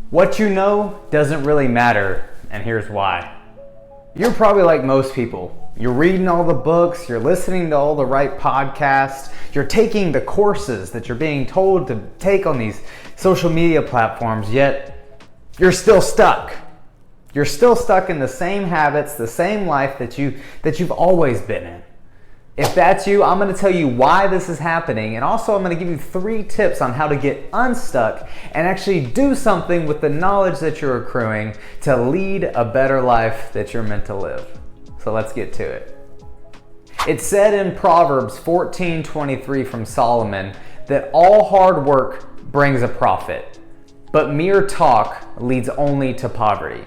What you know doesn't really matter, and here's why. You're probably like most people. You're reading all the books, you're listening to all the right podcasts, you're taking the courses that you're being told to take on these social media platforms, yet you're still stuck. You're still stuck in the same habits, the same life that you've always been in. If that's you, I'm going to tell you why this is happening, and also I'm going to give you 3 tips on how to get unstuck and actually do something with the knowledge that you're accruing to lead a better life that you're meant to live. So let's get to it. It's said in Proverbs 14:23 from Solomon that all hard work brings a profit, but mere talk leads only to poverty.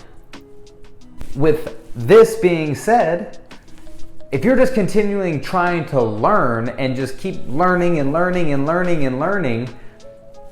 With this being said, if you're just continuing trying to learn and just keep learning and learning and learning and learning,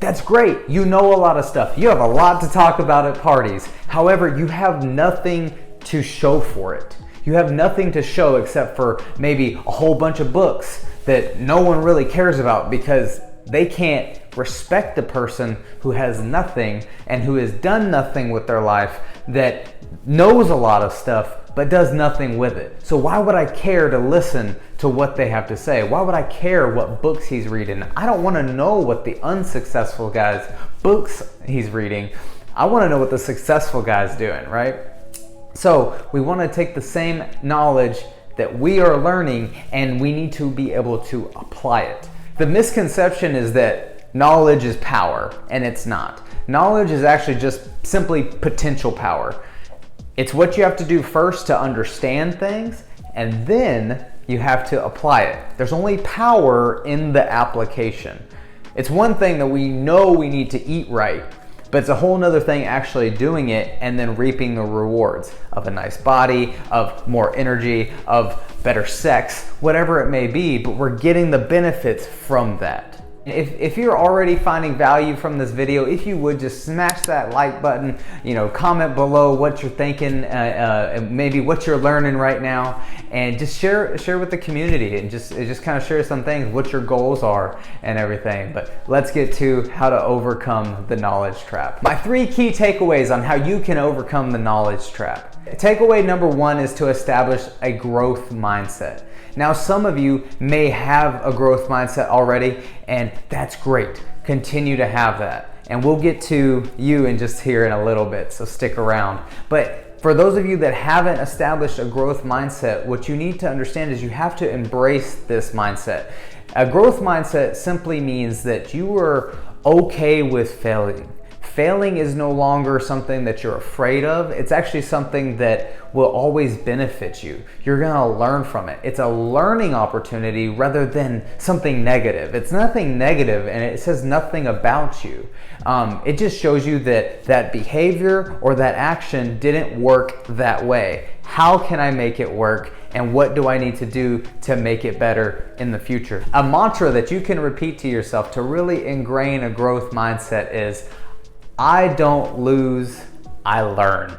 that's great. You know a lot of stuff. You have a lot to talk about at parties. However, you have nothing to show for it. You have nothing to show except for maybe a whole bunch of books that no one really cares about because they can't respect the person who has nothing and who has done nothing with their life, that knows a lot of stuff but does nothing with it. So why would I care to listen to what they have to say? Why would I care what books he's reading? I don't want to know what the unsuccessful guy's books he's reading. I want to know what the successful guy's doing, right? So we want to take the same knowledge that we are learning and we need to be able to apply it. The misconception is that knowledge is power, and it's not. Knowledge is actually just simply potential power. It's what you have to do first to understand things, and then you have to apply it. There's only power in the application. It's one thing that we know we need to eat right, but it's a whole nother thing actually doing it and then reaping the rewards of a nice body, of more energy, of better sex, whatever it may be, but we're getting the benefits from that. If you're already finding value from this video, if you would just smash that like button, comment below what you're thinking, maybe what you're learning right now, and just share with the community and just kind of share some things, what your goals are and everything. But let's get to how to overcome the knowledge trap. My 3 key takeaways on how you can overcome the knowledge trap. Takeaway number 1 is to establish a growth mindset. Now, some of you may have a growth mindset already, and that's great. Continue to have that. And we'll get to you in just here in a little bit, so stick around. But for those of you that haven't established a growth mindset, what you need to understand is you have to embrace this mindset. A growth mindset simply means that you are okay with failing. Failing is no longer something that you're afraid of. It's actually something that will always benefit you. You're gonna learn from it. It's a learning opportunity rather than something negative. It's nothing negative, and it says nothing about you. It just shows you that that behavior or that action didn't work that way. How can I make it work? And what do I need to do to make it better in the future? A mantra that you can repeat to yourself to really ingrain a growth mindset is, I don't lose, I learn.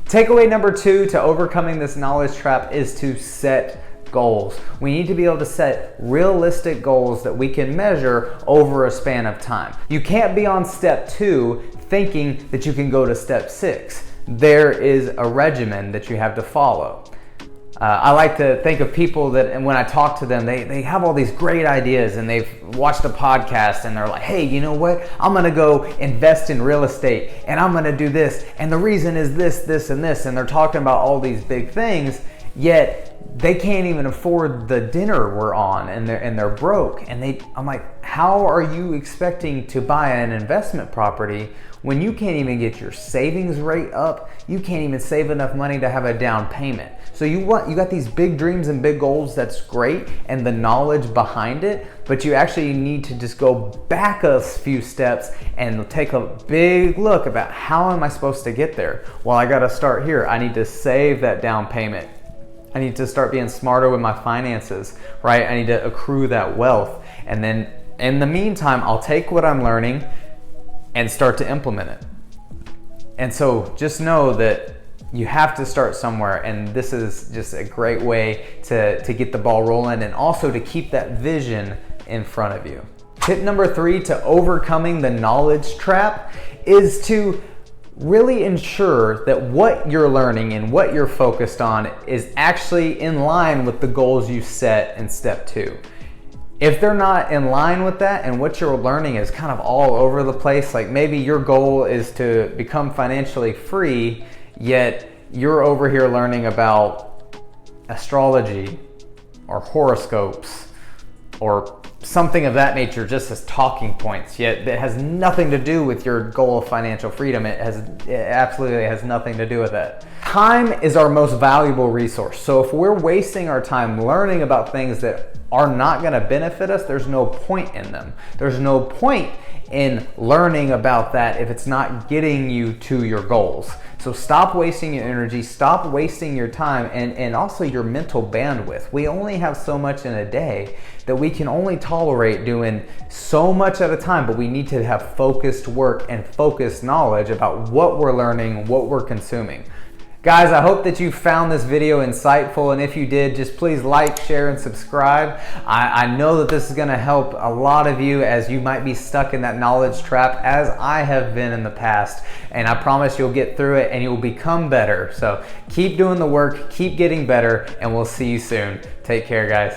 Takeaway number 2 to overcoming this knowledge trap is to set goals. We need to be able to set realistic goals that we can measure over a span of time. You can't be on step 2 thinking that you can go to step 6. There is a regimen that you have to follow. I like to think of people that, and when I talk to them, they have all these great ideas and they've watched a podcast and they're like, hey, you know what? I'm gonna go invest in real estate and I'm gonna do this. And the reason is this, this, and this. And they're talking about all these big things, yet they can't even afford the dinner we're on, and they're broke. And I'm like, how are you expecting to buy an investment property when you can't even get your savings rate up? You can't even save enough money to have a down payment. So you got these big dreams and big goals, that's great, and the knowledge behind it, but you actually need to just go back a few steps and take a big look about how am I supposed to get there? Well, I gotta start here. I need to save that down payment. I need to start being smarter with my finances, right? I need to accrue that wealth. And then in the meantime, I'll take what I'm learning and start to implement it. And so just know that you have to start somewhere, and this is just a great way to get the ball rolling and also to keep that vision in front of you. Tip number 3 to overcoming the knowledge trap is to really ensure that what you're learning and what you're focused on is actually in line with the goals you set in step 2. If they're not in line with that and what you're learning is kind of all over the place, like maybe your goal is to become financially free, yet you're over here learning about astrology or horoscopes or something of that nature just as talking points, yet that has nothing to do with your goal of financial freedom. It absolutely has nothing to do with that. Time is our most valuable resource. So if we're wasting our time learning about things that are not going to benefit us, there's no point in them. There's no point in learning about that if it's not getting you to your goals. So stop wasting your energy, stop wasting your time, and also your mental bandwidth. We only have so much in a day that we can only tolerate doing so much at a time, but we need to have focused work and focused knowledge about what we're learning, what we're consuming. Guys, I hope that you found this video insightful, and if you did, just please like, share, and subscribe. I know that this is going to help a lot of you, as you might be stuck in that knowledge trap as I have been in the past, and I promise you'll get through it and you'll become better. So keep doing the work, keep getting better, and we'll see you soon. Take care, guys.